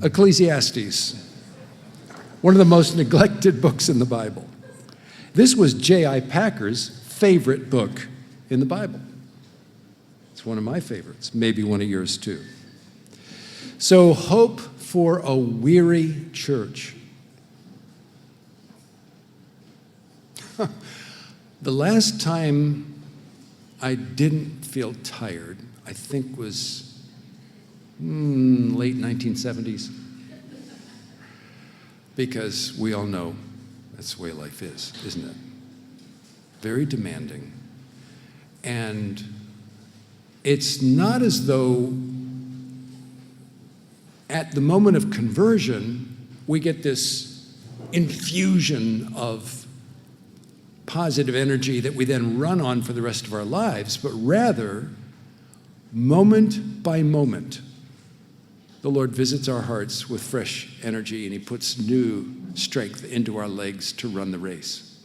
Ecclesiastes, one of the most neglected books in the Bible. This was J.I. Packer's favorite book in the Bible. It's one of my favorites, maybe one of yours too. So, hope for a weary church. The last time I didn't feel tired, I think was late 1970s. Because we all know that's the way life is, isn't it? Very demanding. And it's not as though at the moment of conversion, we get this infusion of positive energy that we then run on for the rest of our lives, but rather, moment by moment, the Lord visits our hearts with fresh energy, and he puts new strength into our legs to run the race.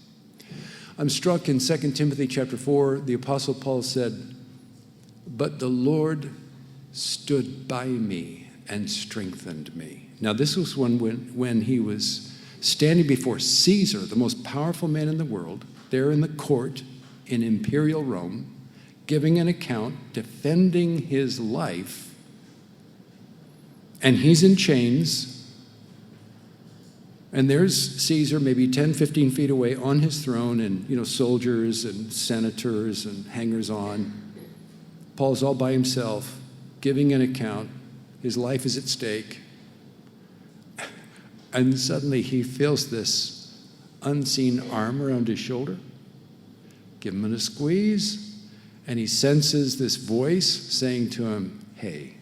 I'm struck in 2 Timothy chapter 4, the Apostle Paul said, "But the Lord stood by me and strengthened me." Now, this was when he was standing before Caesar, the most powerful man in the world, there in the court in imperial Rome, giving an account, defending his life, and he's in chains, and there's Caesar maybe 10, 15 feet away on his throne, and soldiers and senators and hangers-on. Paul's all by himself, giving an account. His life is at stake. And suddenly he feels this unseen arm around his shoulder. Give him a squeeze, and he senses this voice saying to him, "Hey,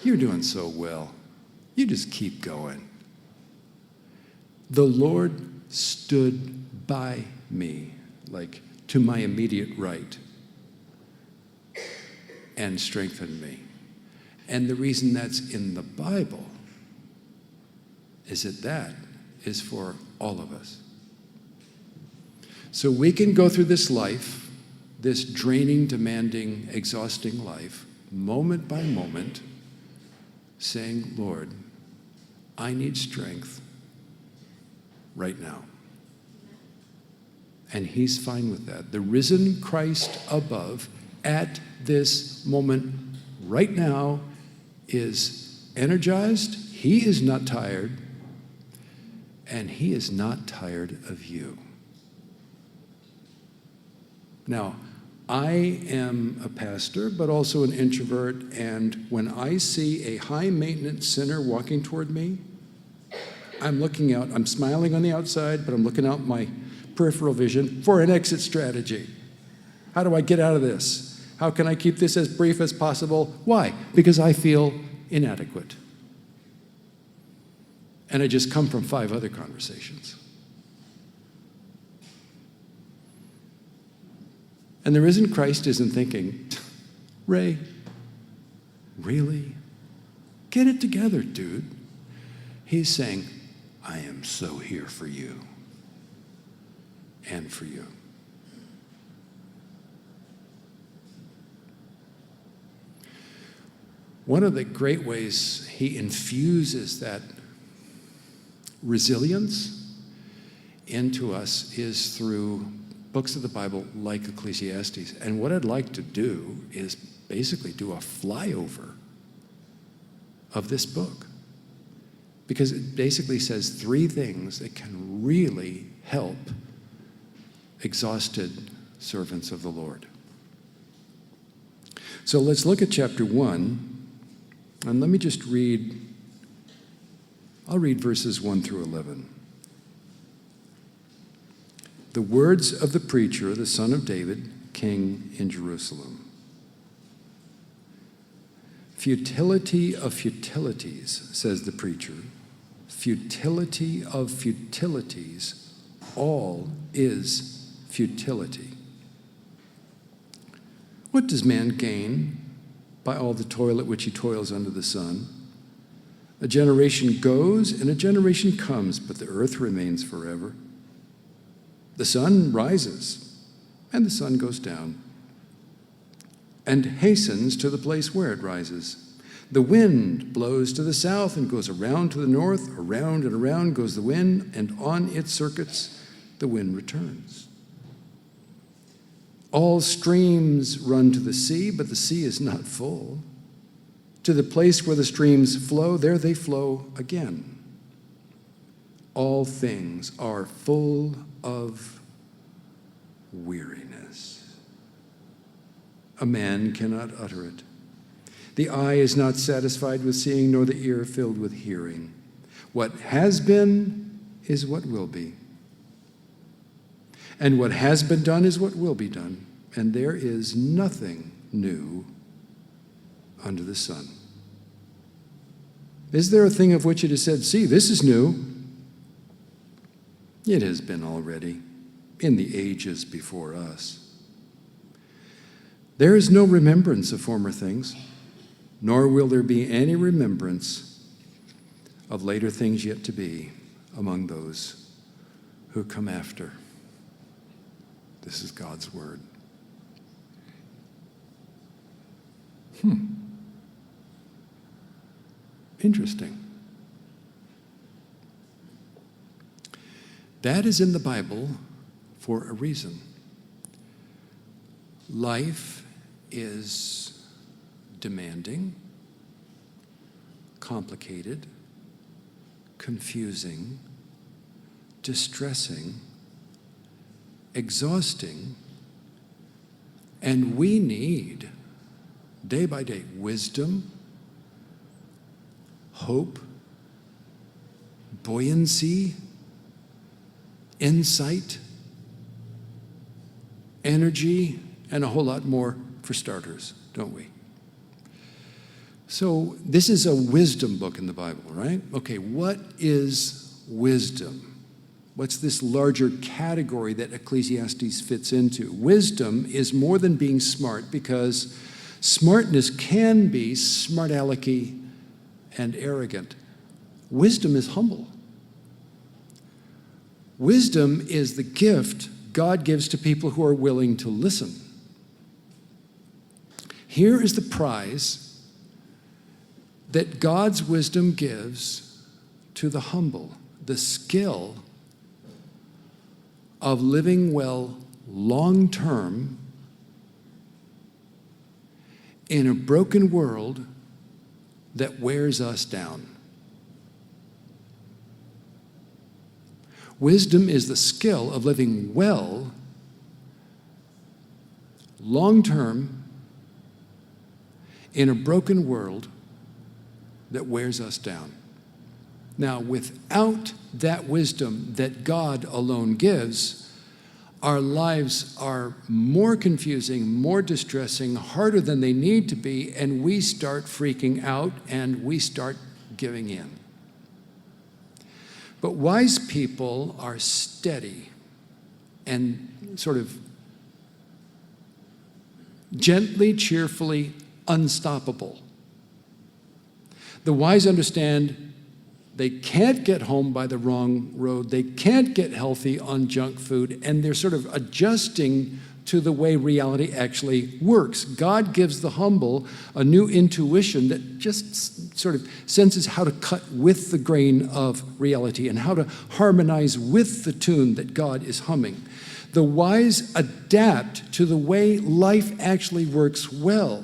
you're doing so well. You just keep going." The Lord stood by me, like to my immediate right, and strengthened me. And the reason that's in the Bible is that is for all of us. So we can go through this life, this draining, demanding, exhausting life, moment by moment, saying, "Lord, I need strength right now." And he's fine with that. The risen Christ above, at this moment, right now, is energized. He is not tired. And he is not tired of you. Now, I am a pastor, but also an introvert, and when I see a high-maintenance sinner walking toward me, I'm looking out, I'm smiling on the outside, but I'm looking out my peripheral vision for an exit strategy. How do I get out of this? How can I keep this as brief as possible? Why? Because I feel inadequate. And I just come from 5 other conversations. And the risen Christ isn't thinking, "Ray, really? Get it together, dude." He's saying, "I am so here for you and for you." One of the great ways he infuses that resilience into us is through books of the Bible like Ecclesiastes. And what I'd like to do is basically do a flyover of this book, because it basically says 3 things that can really help exhausted servants of the Lord. So let's look at chapter 1, and let me just read. I'll read verses 1 through 11. The words of the preacher, the son of David, king in Jerusalem. Futility of futilities, says the preacher. Futility of futilities. All is futility. What does man gain by all the toil at which he toils under the sun? A generation goes and a generation comes, but the earth remains forever. The sun rises and the sun goes down and hastens to the place where it rises. The wind blows to the south and goes around to the north. Around and around goes the wind, and on its circuits the wind returns. All streams run to the sea, but the sea is not full. To the place where the streams flow, there they flow again. All things are full of weariness. A man cannot utter it. The eye is not satisfied with seeing, nor the ear filled with hearing. What has been is what will be. And what has been done is what will be done. And there is nothing new under the sun. Is there a thing of which it is said, see, this is new? It has been already in the ages before us. There is no remembrance of former things, nor will there be any remembrance of later things yet to be among those who come after. This is God's word. Interesting. That is in the Bible for a reason. Life is demanding, complicated, confusing, distressing, exhausting, and we need, day by day, wisdom, hope, buoyancy, insight, energy, and a whole lot more for starters, don't we? So this is a wisdom book in the Bible, right? Okay, what is wisdom? What's this larger category that Ecclesiastes fits into? Wisdom is more than being smart, because smartness can be smart-alecky and arrogant. Wisdom is humble. Wisdom is the gift God gives to people who are willing to listen. Here is the prize that God's wisdom gives to the humble: the skill of living well long-term in a broken world that wears us down. Wisdom is the skill of living well, long-term, in a broken world that wears us down. Now, without that wisdom that God alone gives, our lives are more confusing, more distressing, harder than they need to be, and we start freaking out and we start giving in. But wise people are steady and sort of gently, cheerfully unstoppable. The wise understand they can't get home by the wrong road. They can't get healthy on junk food, and they're sort of adjusting to the way reality actually works. God gives the humble a new intuition that just sort of senses how to cut with the grain of reality and how to harmonize with the tune that God is humming. The wise adapt to the way life actually works well,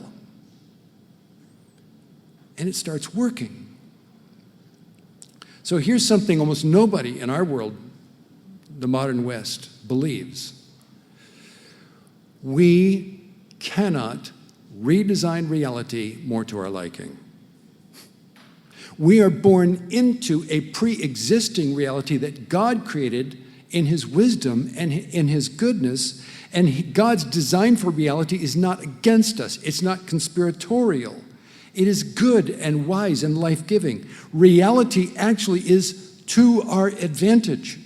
and it starts working. So here's something almost nobody in our world, the modern West, believes. We cannot redesign reality more to our liking. We are born into a pre-existing reality that God created in His wisdom and in His goodness, and God's design for reality is not against us. It's not conspiratorial. It is good and wise and life-giving. Reality actually is to our advantage.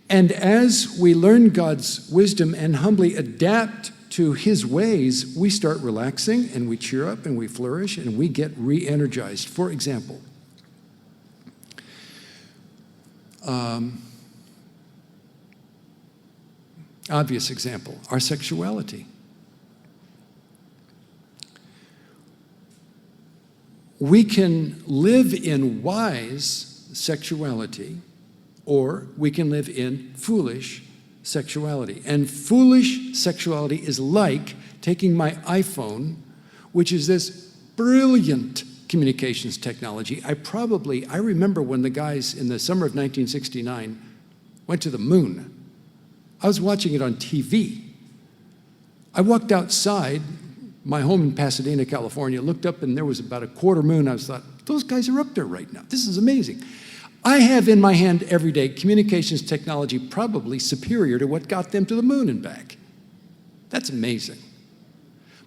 And as we learn God's wisdom and humbly adapt to His ways, we start relaxing and we cheer up and we flourish and we get re-energized. For example, obvious example, our sexuality. we can live in wise sexuality, or we can live in foolish sexuality. And foolish sexuality is like taking my iPhone, which is this brilliant communications technology. I remember when the guys in the summer of 1969 went to the moon. I was watching it on TV. I walked outside my home in Pasadena, California, looked up and there was about a quarter moon. I thought, those guys are up there right now. This is amazing. I have in my hand every day communications technology probably superior to what got them to the moon and back. That's amazing.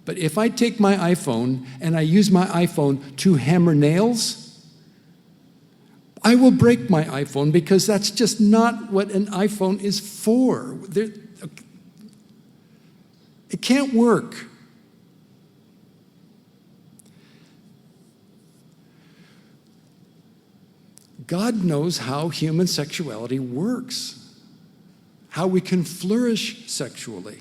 But if I take my iPhone and I use my iPhone to hammer nails, I will break my iPhone because that's just not what an iPhone is for. It can't work. God knows how human sexuality works, how we can flourish sexually.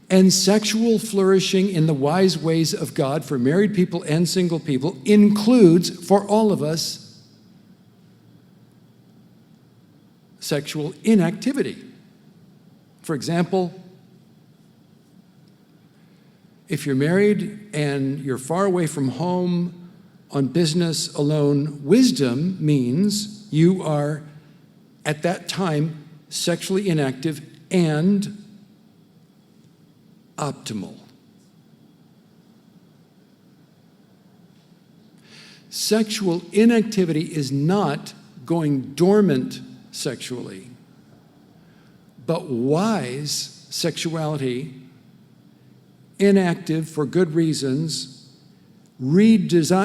And sexual flourishing in the wise ways of God for married people and single people includes, for all of us, sexual inactivity. For example, if you're married and you're far away from home, on business alone, wisdom means you are, at that time, sexually inactive and optimal. Sexual inactivity is not going dormant sexually, but wise sexuality, inactive for good reasons, redirects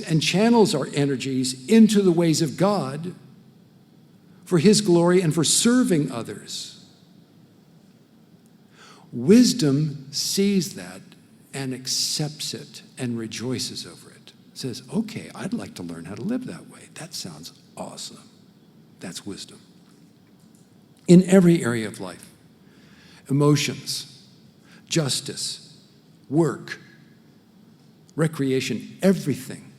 and channels our energies into the ways of God for His glory and for serving others. Wisdom sees that and accepts it and rejoices over it. Says, okay, I'd like to learn how to live that way. That sounds awesome. That's wisdom. In every area of life, emotions, justice, work, recreation, everything.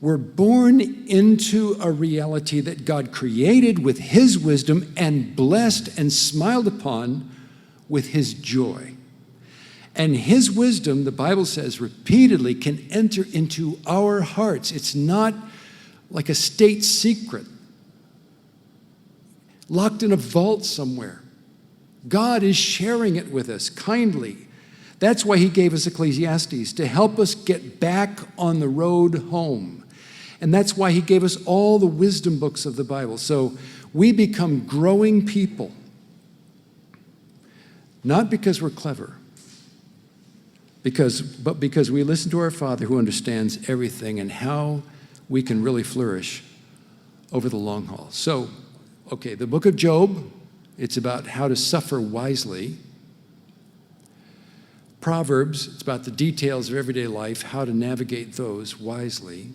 We're born into a reality that God created with His wisdom and blessed and smiled upon with His joy. And His wisdom, the Bible says repeatedly, can enter into our hearts. It's not like a state secret, locked in a vault somewhere. God is sharing it with us kindly. That's why He gave us Ecclesiastes, to help us get back on the road home. And that's why He gave us all the wisdom books of the Bible. So we become growing people, not because we're clever, but because we listen to our Father who understands everything and how we can really flourish over the long haul. So, okay, the book of Job, it's about how to suffer wisely. Proverbs, it's about the details of everyday life, how to navigate those wisely.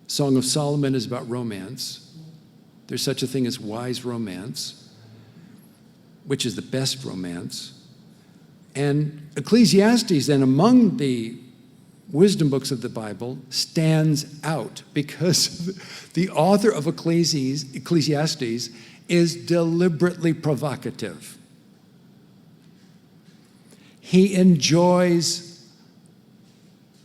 Song of Solomon is about romance. There's such a thing as wise romance, which is the best romance. And Ecclesiastes, then, among the wisdom books of the Bible, stands out because the author of Ecclesiastes is deliberately provocative. He enjoys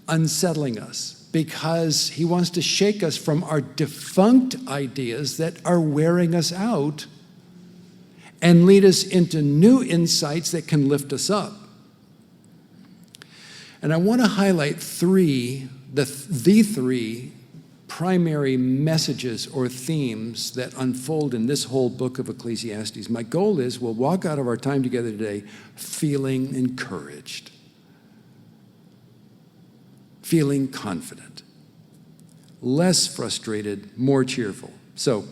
unsettling us because he wants to shake us from our defunct ideas that are wearing us out and lead us into new insights that can lift us up. And I want to highlight the three primary messages or themes that unfold in this whole book of Ecclesiastes. My goal is we'll walk out of our time together today feeling encouraged, feeling confident, less frustrated, more cheerful. So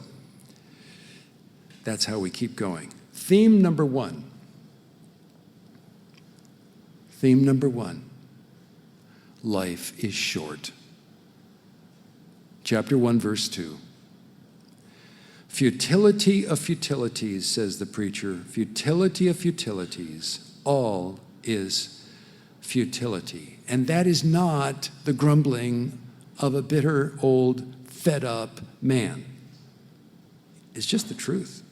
that's how we keep going. Theme number one. Life is short. Chapter 1, verse 2. Futility of futilities, says the preacher. Futility of futilities. All is futility. And that is not the grumbling of a bitter, old, fed up man. It's just the truth.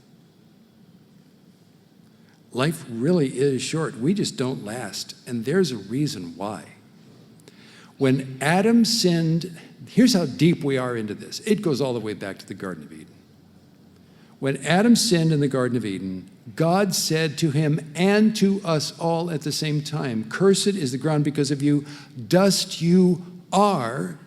Life really is short. We just don't last. And there's a reason why. When Adam sinned, here's how deep we are into this. It goes all the way back to the Garden of Eden. When Adam sinned in the Garden of Eden, God said to him and to us all at the same time, "Cursed is the ground because of you. Dust you are,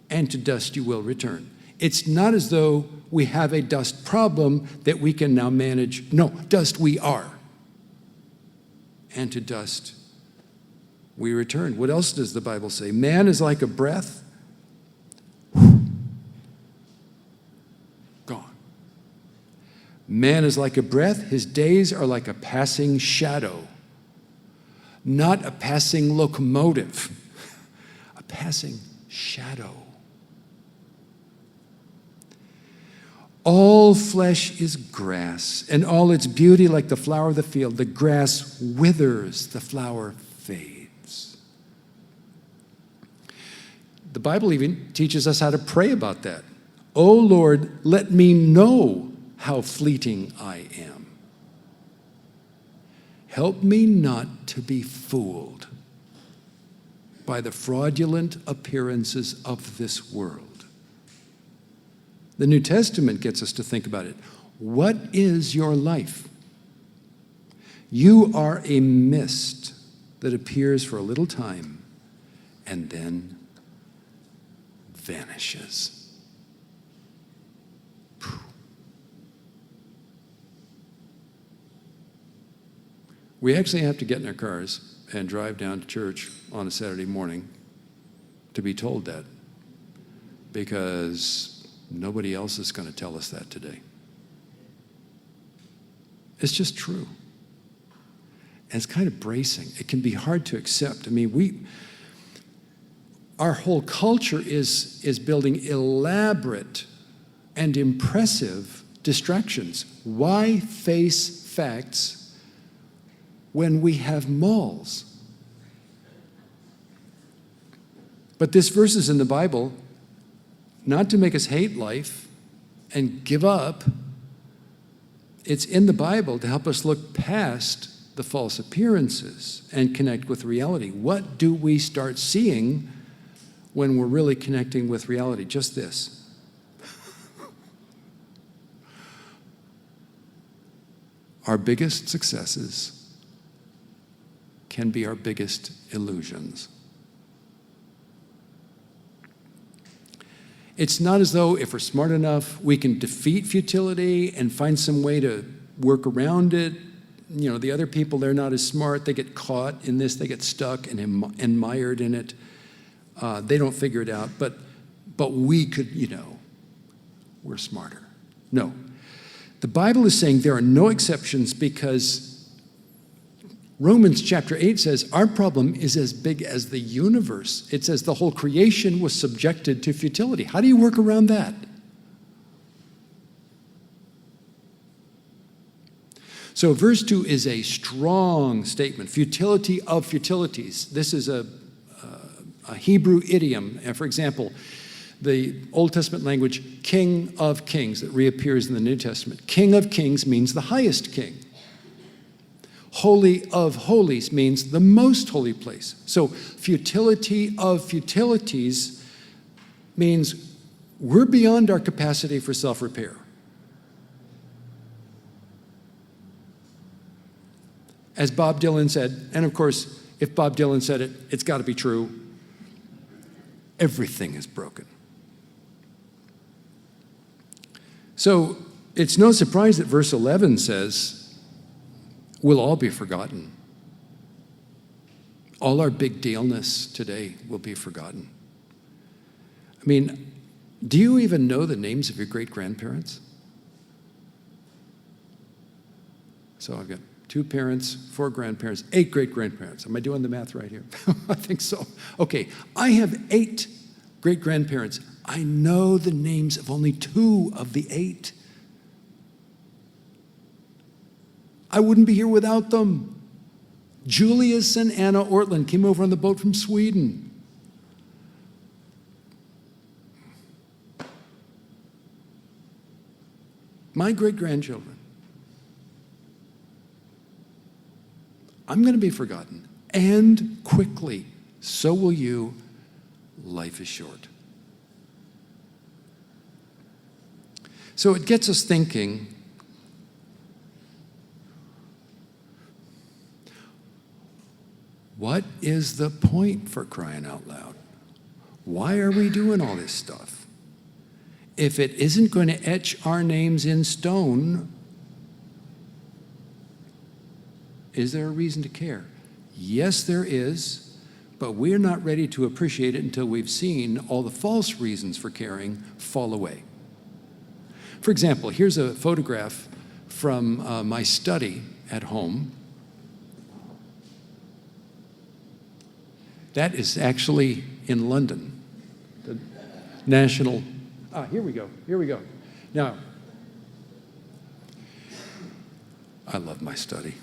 and to dust you will return." It's not as though we have a dust problem that we can now manage. No, dust we are. And to dust we return. What else does the Bible say? Man is like a breath. Gone. Man is like a breath. His days are like a passing shadow. Not a passing locomotive. A passing shadow. All flesh is grass, and all its beauty like the flower of the field. The grass withers, the flower fades. The Bible even teaches us how to pray about that. "O Lord, let me know how fleeting I am. Help me not to be fooled by the fraudulent appearances of this world." The New Testament gets us to think about it. What is your life? You are a mist that appears for a little time and then vanishes. We actually have to get in our cars and drive down to church on a Saturday morning to be told that, because nobody else is going to tell us that today. It's just true. And it's kind of bracing. It can be hard to accept. I mean, our whole culture is building elaborate and impressive distractions. Why face facts when we have malls? But this verse is in the Bible not to make us hate life and give up. It's in the Bible to help us look past the false appearances and connect with reality. What do we start seeing when we're really connecting with reality? Just this. Our biggest successes can be our biggest illusions. It's not as though if we're smart enough, we can defeat futility and find some way to work around it. You know, the other people, they're not as smart. They get caught in this. They get stuck and mired in it. They don't figure it out. But we could, we're smarter. No. The Bible is saying there are no exceptions, because Romans chapter 8 says our problem is as big as the universe. It says the whole creation was subjected to futility. How do you work around that? So verse 2 is a strong statement. Futility of futilities. This is a Hebrew idiom. And for example, the Old Testament language, King of Kings, that reappears in the New Testament. King of Kings means the highest king. Holy of Holies means the most holy place. So futility of futilities means we're beyond our capacity for self-repair. As Bob Dylan said, and of course, if Bob Dylan said it, it's got to be true, everything is broken. So it's no surprise that verse 11 says, we'll all be forgotten. All our big dealness today will be forgotten. I mean, do you even know the names of your great-grandparents? So I've got 2 parents, 4 grandparents, 8 great-grandparents. Am I doing the math right here? I think so. Okay, I have 8 great-grandparents. I know the names of only 2 of the 8. I wouldn't be here without them. Julius and Anna Ortlund came over on the boat from Sweden. My great-grandchildren. I'm going to be forgotten, and quickly. So will you. Life is short. So it gets us thinking, what is the point, for crying out loud? Why are we doing all this stuff? If it isn't going to etch our names in stone, is there a reason to care? Yes, there is, but we're not ready to appreciate it until we've seen all the false reasons for caring fall away. For example, here's a photograph from my study at home. That is actually in London, the National. Here we go. Now, I love my study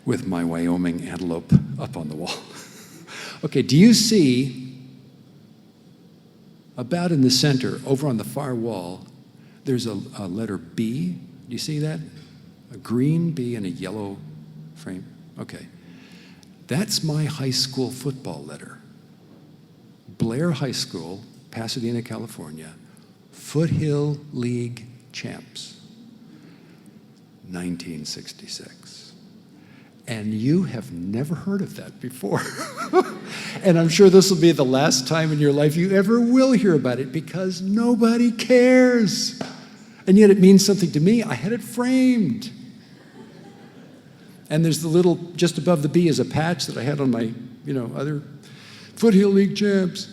with my Wyoming antelope up on the wall. Okay, do you see, about in the center, over on the far wall, there's a letter B? Do you see that? A green B and a yellow frame? Okay. That's my high school football letter. Blair High School, Pasadena, California, Foothill League champs, 1966. And you have never heard of that before. And I'm sure this will be the last time in your life you ever will hear about it, because nobody cares. And yet it means something to me. I had it framed. And there's the little, just above the B is a patch that I had on my, other Foothill League champs.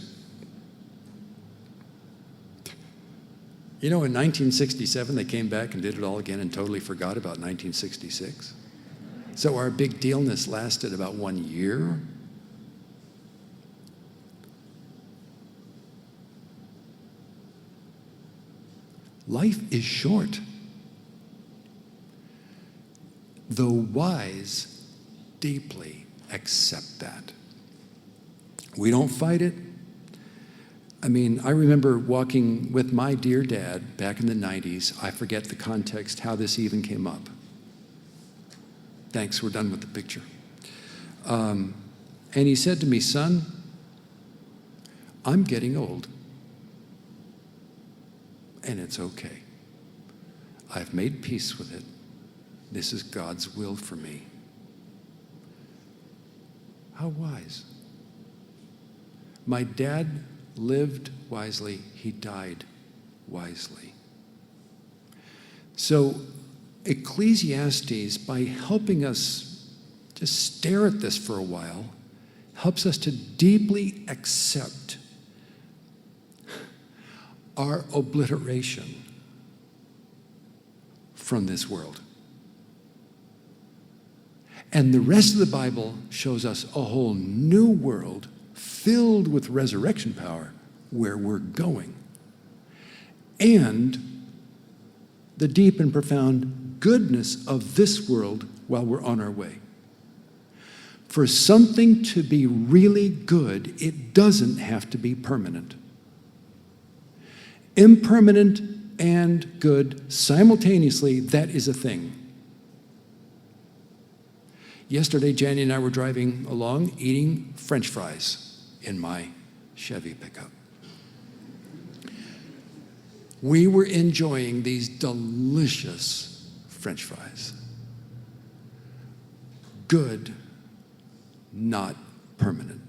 In 1967, they came back and did it all again and totally forgot about 1966. So our big dealness lasted about 1 year. Life is short. The wise deeply accept that. We don't fight it. I remember walking with my dear dad back in the 90s. I forget the context, how this even came up. Thanks, we're done with the picture. And he said to me, son, I'm getting old. And it's okay. I've made peace with it. This is God's will for me. How wise. My dad lived wisely. He died wisely. So Ecclesiastes, by helping us just stare at this for a while, helps us to deeply accept our obliteration from this world. And the rest of the Bible shows us a whole new world filled with resurrection power where we're going. And the deep and profound goodness of this world while we're on our way. For something to be really good, it doesn't have to be permanent. Impermanent and good simultaneously, that is a thing. Yesterday, Janny and I were driving along, eating French fries in my Chevy pickup. We were enjoying these delicious French fries. Good, not permanent.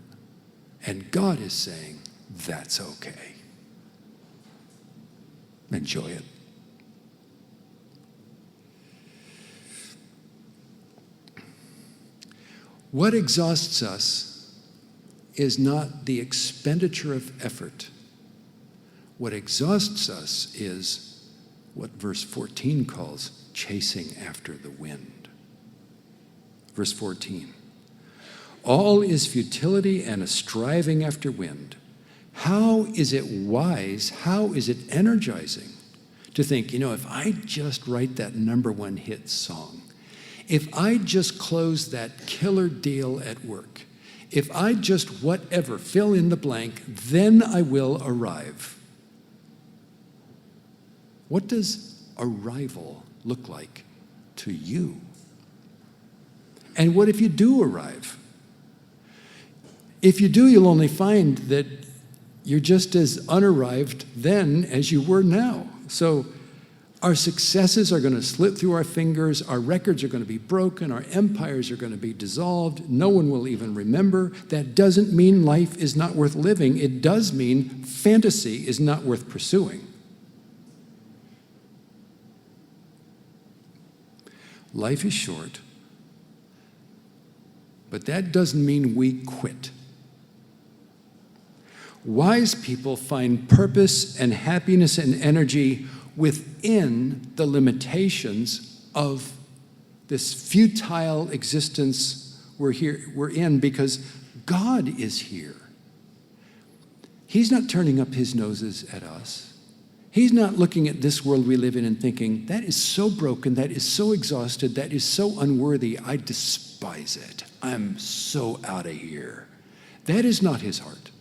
And God is saying, that's okay. Enjoy it. What exhausts us is not the expenditure of effort. What exhausts us is what verse 14 calls chasing after the wind. Verse 14. All is futility and a striving after wind. How is it wise, how is it energizing to think, if I just write that #1 hit song, if I just close that killer deal at work, if I just whatever, fill in the blank, then I will arrive. What does arrival look like to you? And what if you do arrive? If you do, you'll only find that you're just as unarrived then as you were now. So our successes are going to slip through our fingers, our records are going to be broken, our empires are going to be dissolved, no one will even remember. That doesn't mean life is not worth living. It does mean fantasy is not worth pursuing. Life is short, but that doesn't mean we quit. Wise people find purpose and happiness and energy within the limitations of this futile existence we're in, because God is here. He's not turning up his noses at us. He's not looking at this world we live in and thinking, that is so broken, that is so exhausted, that is so unworthy, I despise it. I'm so out of here. That is not his heart.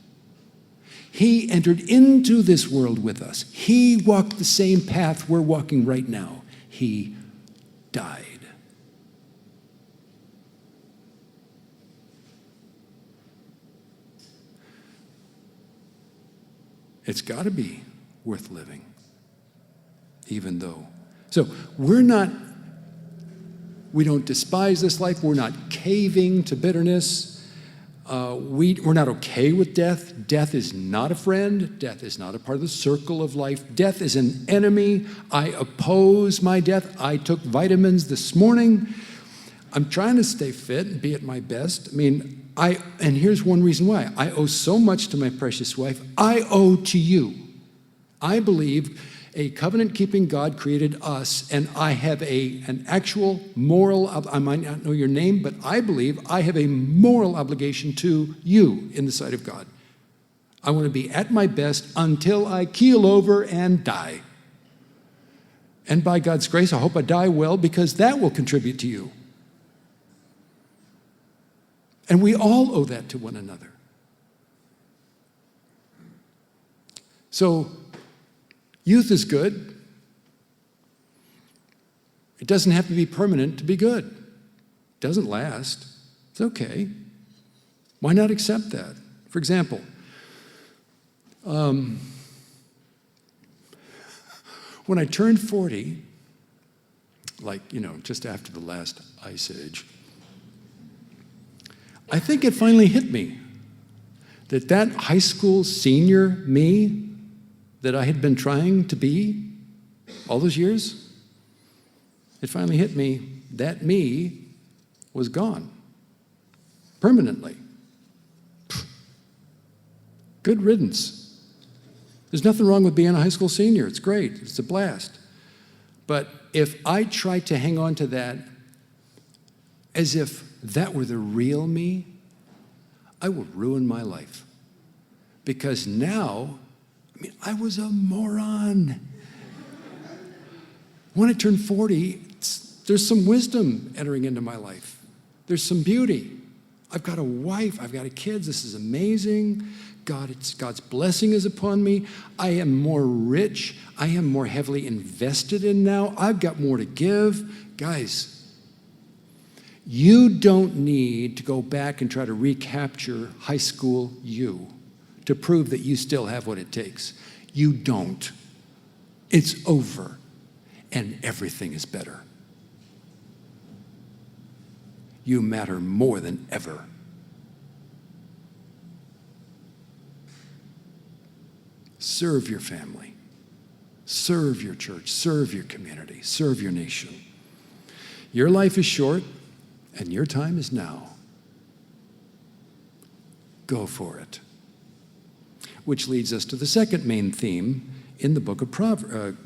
He entered into this world with us. He walked the same path we're walking right now. He died. It's got to be worth living, even though. So we don't despise this life. We're not caving to bitterness. We're not okay with death. Death is not a friend. Death is not a part of the circle of life. Death is an enemy. I oppose my death. I took vitamins this morning. I'm trying to stay fit and be at my best. And here's one reason why. I owe so much to my precious wife. I owe to you. I believe a covenant-keeping God created us, and I have an actual moral, I might not know your name, but I believe I have a moral obligation to you in the sight of God. I want to be at my best until I keel over and die. And by God's grace, I hope I die well, because that will contribute to you. And we all owe that to one another. So, youth is good. It doesn't have to be permanent to be good. It doesn't last. It's okay. Why not accept that? For example, when I turned 40, just after the last ice age, I think it finally hit me that high school senior me that I had been trying to be all those years, it finally hit me that me was gone permanently. Good riddance. There's nothing wrong with being a high school senior. It's great. It's a blast. But if I try to hang on to that as if that were the real me, I will ruin my life. Because now, I was a moron. When I turned 40, there's some wisdom entering into my life. There's some beauty. I've got a wife, I've got kids, this is amazing. God's blessing is upon me. I am more rich. I am more heavily invested in now. I've got more to give. Guys, you don't need to go back and try to recapture high school you to prove that you still have what it takes. You don't. It's over, and everything is better. You matter more than ever. Serve your family. Serve your church. Serve your community. Serve your nation. Your life is short, and your time is now. Go for it. Which leads us to the second main theme in the book of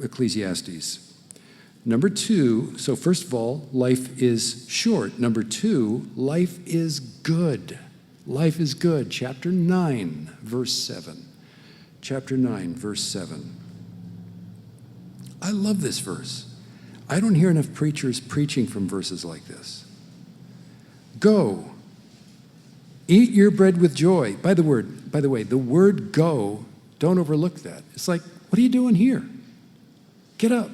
Ecclesiastes. Number 2, so first of all, life is short. Number 2, life is good. Life is good. Chapter 9, verse 7. Chapter 9, verse 7. I love this verse. I don't hear enough preachers preaching from verses like this. Go, eat your bread with joy. By the way, the word go, don't overlook that. It's like, what are you doing here? Get up,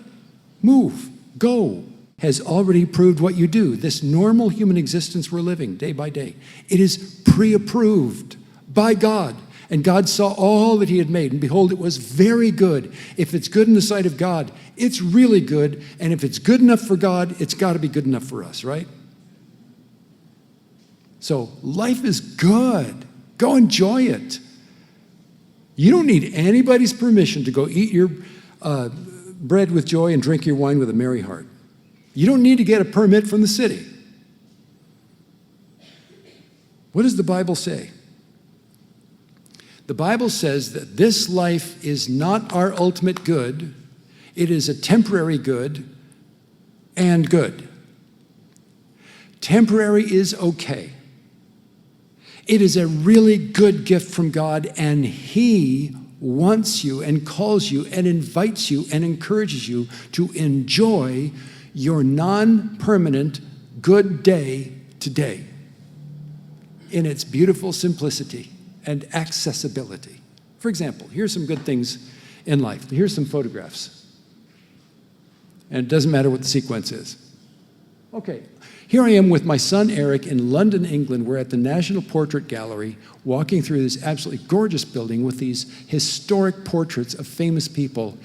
move, go. Has already proved what you do. This normal human existence we're living day by day, it is pre-approved by God. And God saw all that he had made, and behold, it was very good. If it's good in the sight of God, it's really good. And if it's good enough for God, it's got to be good enough for us, right? So life is good. Go enjoy it. You don't need anybody's permission to go eat your bread with joy and drink your wine with a merry heart. You don't need to get a permit from the city. What does the Bible say? The Bible says that this life is not our ultimate good. It is a temporary good and good. Temporary is okay. It is a really good gift from God, and he wants you and calls you and invites you and encourages you to enjoy your non-permanent good day today in its beautiful simplicity and accessibility. For example, here's some good things in life. Here's some photographs. And it doesn't matter what the sequence is. Okay, here I am with my son Eric in London, England. We're at the National Portrait Gallery, walking through this absolutely gorgeous building with these historic portraits of famous people.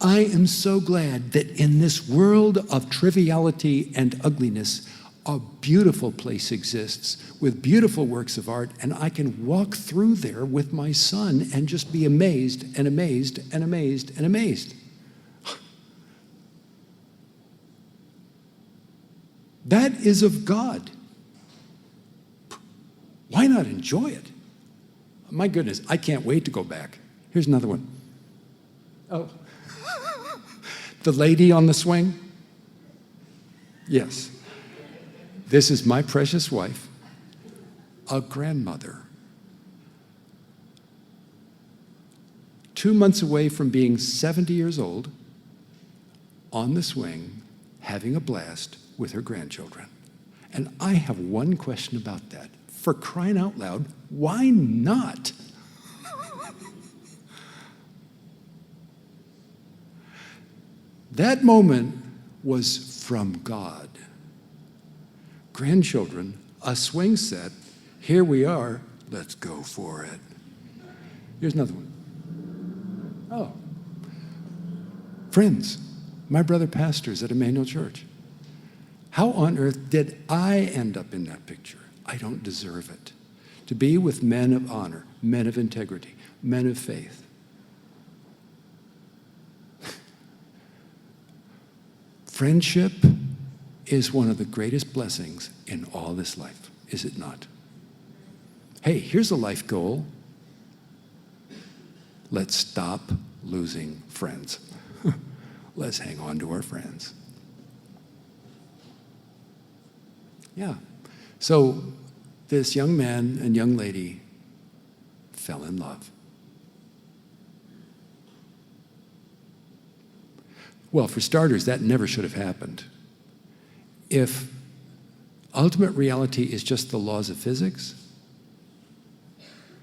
I am so glad that in this world of triviality and ugliness, a beautiful place exists with beautiful works of art, and I can walk through there with my son and just be amazed and amazed and amazed and amazed. That is of God. Why not enjoy it? My goodness, I can't wait to go back. Here's another one. Oh, the lady on the swing? Yes. This is my precious wife, a grandmother. 2 months away from being 70 years old, on the swing, having a blast with her grandchildren. And I have one question about that. For crying out loud, why not? That moment was from God. Grandchildren, a swing set, here we are, let's go for it. Here's another one. Oh, friends, my brother pastors at Emmanuel Church. How on earth did I end up in that picture? I don't deserve it. To be with men of honor, men of integrity, men of faith. Friendship is one of the greatest blessings in all this life, is it not? Hey, here's a life goal. Let's stop losing friends. Let's hang on to our friends. Yeah. So this young man and young lady fell in love. Well, for starters, that never should have happened. If ultimate reality is just the laws of physics,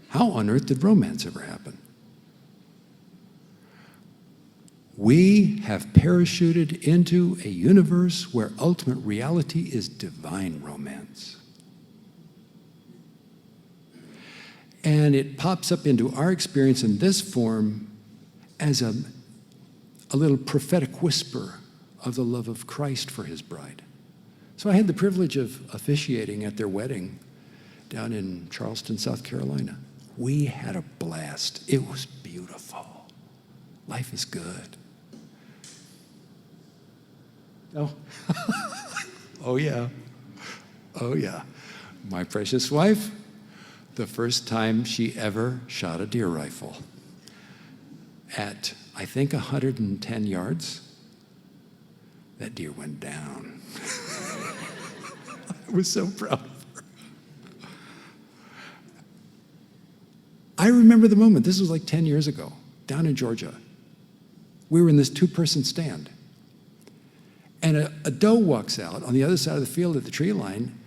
how on earth did romance ever happen? We have parachuted into a universe where ultimate reality is divine romance. And it pops up into our experience in this form as a little prophetic whisper of the love of Christ for his bride. So I had the privilege of officiating at their wedding down in Charleston, South Carolina. We had a blast. It was beautiful. Life is good. Oh, oh yeah. Oh yeah. My precious wife, the first time she ever shot a deer rifle at, I think, 110 yards, that deer went down. I was so proud of her. I remember the moment. This was like 10 years ago, down in Georgia. We were in this two-person stand. And a doe walks out on the other side of the field at the tree line,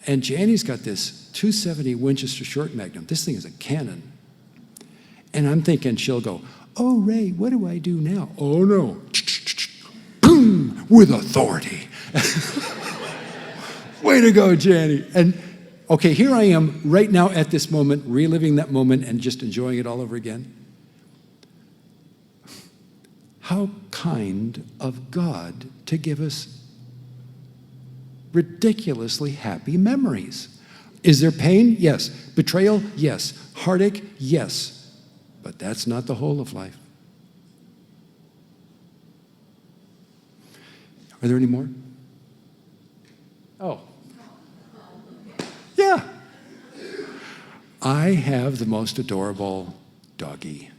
and Janny's got this 270 Winchester short magnum. This thing is a cannon. And I'm thinking she'll go, "Oh, Ray, what do I do now?" "Oh, no. Boom, with authority." Way to go, Janny. And okay, here I am right now at this moment, reliving that moment and just enjoying it all over again. How kind of God to give us ridiculously happy memories. Is there pain? Yes. Betrayal? Yes. Heartache? Yes. But that's not the whole of life. Are there any more? Oh. Yeah. I have the most adorable doggie.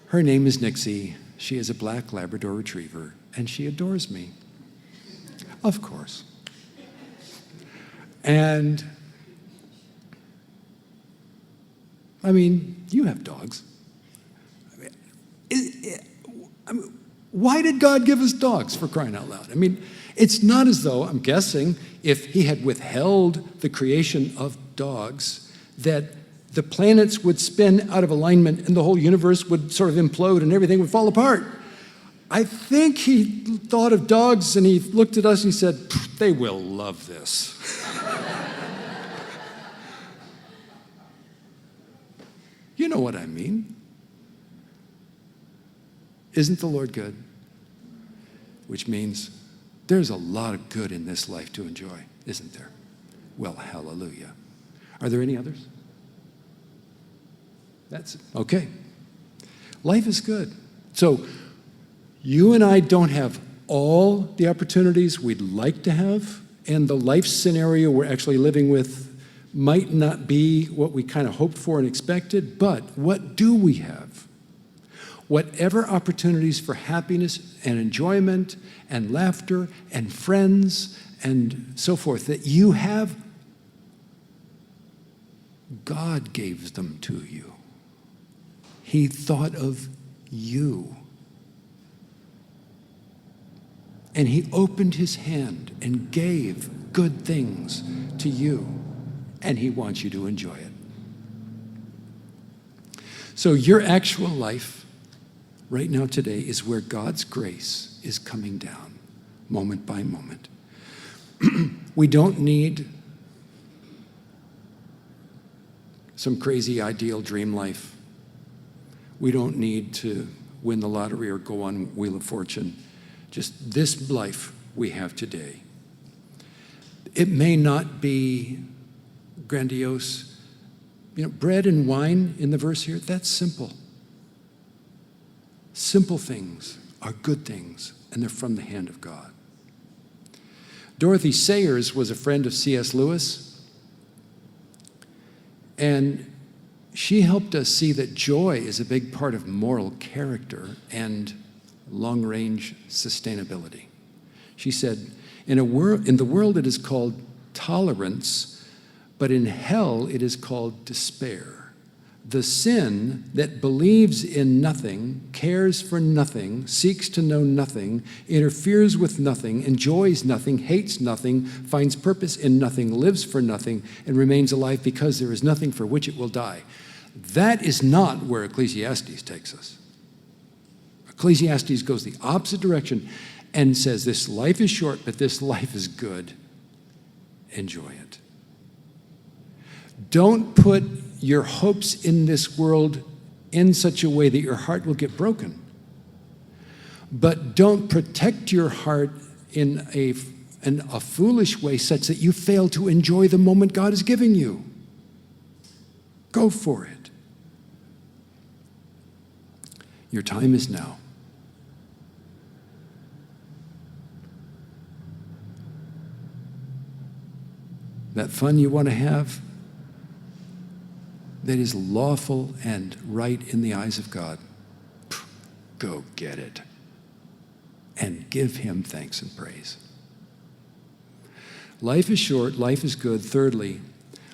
Her name is Nixie. She is a black Labrador retriever, and she adores me. Of course. And, I mean, you have dogs. Why did God give us dogs, for crying out loud? I mean, it's not as though, I'm guessing, if he had withheld the creation of dogs, that the planets would spin out of alignment and the whole universe would sort of implode and everything would fall apart. I think he thought of dogs and he looked at us and he said, "They will love this." You know what I mean. Isn't the Lord good? Which means there's a lot of good in this life to enjoy, isn't there? Well, hallelujah. Are there any others? That's it. Okay. Life is good. So you and I don't have all the opportunities we'd like to have, and the life scenario we're actually living with might not be what we kind of hoped for and expected, but what do we have? Whatever opportunities for happiness and enjoyment and laughter and friends and so forth that you have, God gave them to you. He thought of you. And he opened his hand and gave good things to you. And he wants you to enjoy it. So your actual life right now today is where God's grace is coming down moment by moment. We don't need some crazy ideal dream life. We don't need to win the lottery or go on Wheel of Fortune. Just this life we have today. It may not be grandiose. You know, bread and wine in the verse here, that's simple. Simple things are good things, and they're from the hand of God. Dorothy Sayers was a friend of C.S. Lewis, and she helped us see that joy is a big part of moral character and long-range sustainability. She said, in the world it is called tolerance, but in hell it is called despair. The sin that believes in nothing, cares for nothing, seeks to know nothing, interferes with nothing, enjoys nothing, hates nothing, finds purpose in nothing, lives for nothing, and remains alive because there is nothing for which it will die. That is not where Ecclesiastes takes us. Ecclesiastes goes the opposite direction and says this life is short, but this life is good. Enjoy it. Don't put your hopes in this world in such a way that your heart will get broken. But don't protect your heart in a foolish way such that you fail to enjoy the moment God is giving you. Go for it. Your time is now. That fun you want to have, that is lawful and right in the eyes of God, go get it and give him thanks and praise. Life is short, life is good. Thirdly,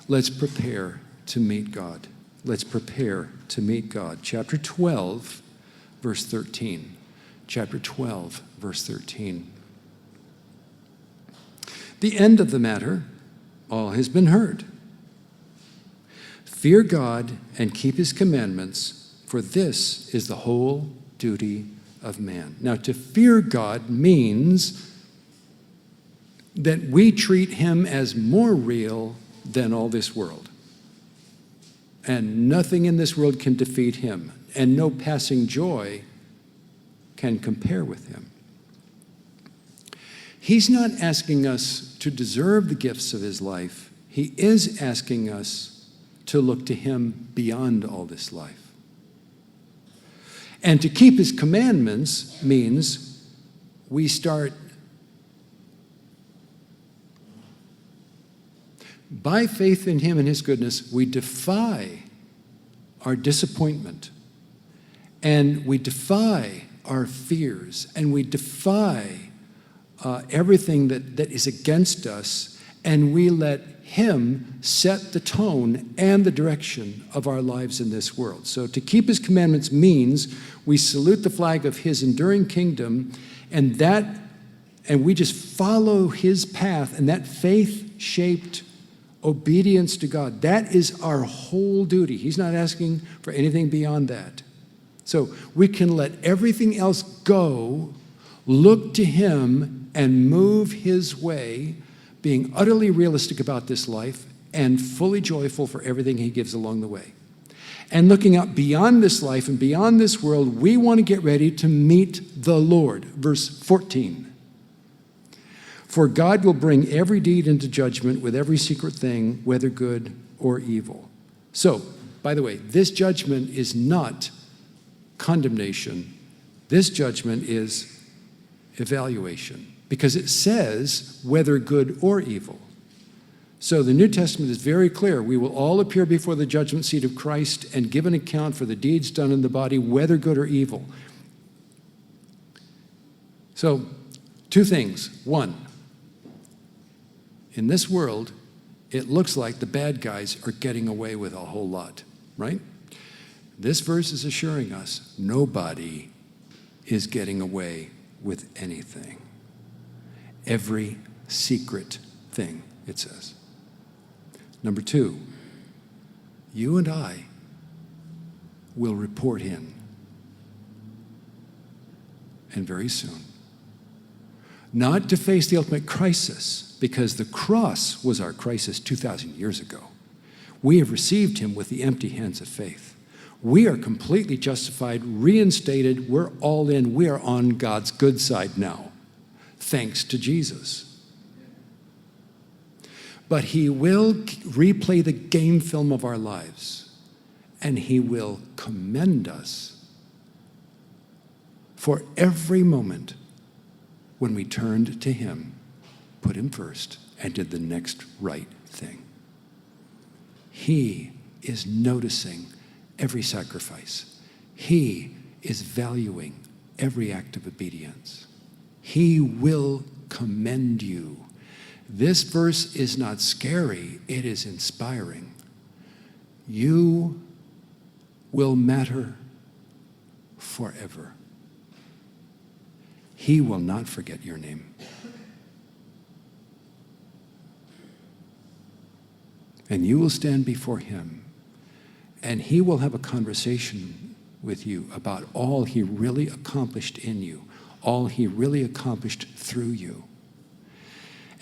let's prepare to meet God. Let's prepare to meet God. Chapter 12, verse 13. Chapter 12, verse 13. The end of the matter, all has been heard. Fear God and keep his commandments, for this is the whole duty of man. Now, to fear God means that we treat him as more real than all this world. And nothing in this world can defeat him, and no passing joy can compare with him. He's not asking us to deserve the gifts of his life. He is asking us to look to him beyond all this life. And to keep his commandments means we start by faith in him and his goodness. We defy our disappointment, and we defy our fears, and we defy everything that is against us, and we let him set the tone and the direction of our lives in this world. So to keep his commandments means we salute the flag of his enduring kingdom, and we just follow his path, and that faith-shaped obedience to God. That is our whole duty. He's not asking for anything beyond that. So we can let everything else go, look to him, and move his way, being utterly realistic about this life and fully joyful for everything he gives along the way. And looking out beyond this life and beyond this world, we want to get ready to meet the Lord. Verse 14. For God will bring every deed into judgment with every secret thing, whether good or evil. So, by the way, this judgment is not condemnation. This judgment is evaluation, because it says whether good or evil. So the New Testament is very clear. We will all appear before the judgment seat of Christ and give an account for the deeds done in the body, whether good or evil. So, two things. One, in this world, it looks like the bad guys are getting away with a whole lot, right? This verse is assuring us nobody is getting away with anything. Every secret thing, it says. Number two, you and I will report in, and very soon. Not to face the ultimate crisis, because the cross was our crisis 2,000 years ago. We have received him with the empty hands of faith. We are completely justified, reinstated, we're all in, we are on God's good side now, thanks to Jesus. But he will replay the game film of our lives, and he will commend us for every moment when we turned to him, put him first, and did the next right thing. He is noticing every sacrifice. He is valuing every act of obedience. He will commend you. This verse is not scary, it is inspiring. You will matter forever. He will not forget your name. And you will stand before him, and he will have a conversation with you about all he really accomplished in you, all he really accomplished through you.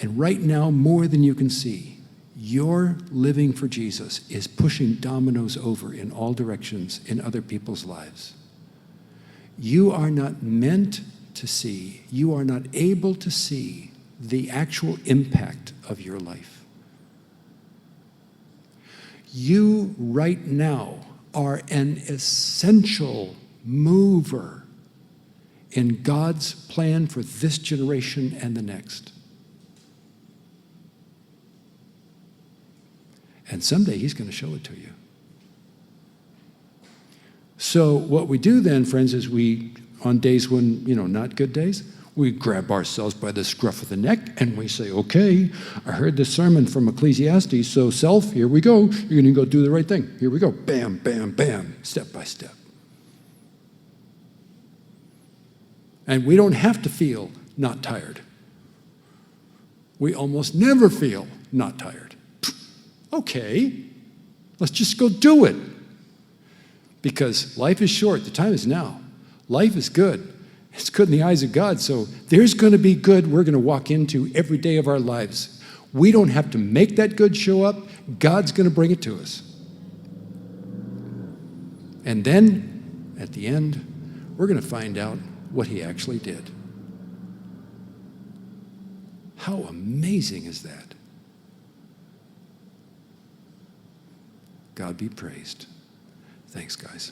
And right now, more than you can see, your living for Jesus is pushing dominoes over in all directions in other people's lives. You are not meant to see, you are not able to see the actual impact of your life. You right now are an essential mover in God's plan for this generation and the next. And someday he's going to show it to you. So what we do then, friends, is we, on days when, not good days, we grab ourselves by the scruff of the neck and we say, okay, I heard this sermon from Ecclesiastes, so self, here we go. You're going to go do the right thing. Here we go. Bam, bam, bam, step by step. And we don't have to feel not tired. We almost never feel not tired. Okay, let's just go do it. Because life is short. The time is now. Life is good. It's good in the eyes of God. So there's going to be good we're going to walk into every day of our lives. We don't have to make that good show up. God's going to bring it to us. And then, at the end, we're going to find out what he actually did. How amazing is that? God be praised. Thanks, guys.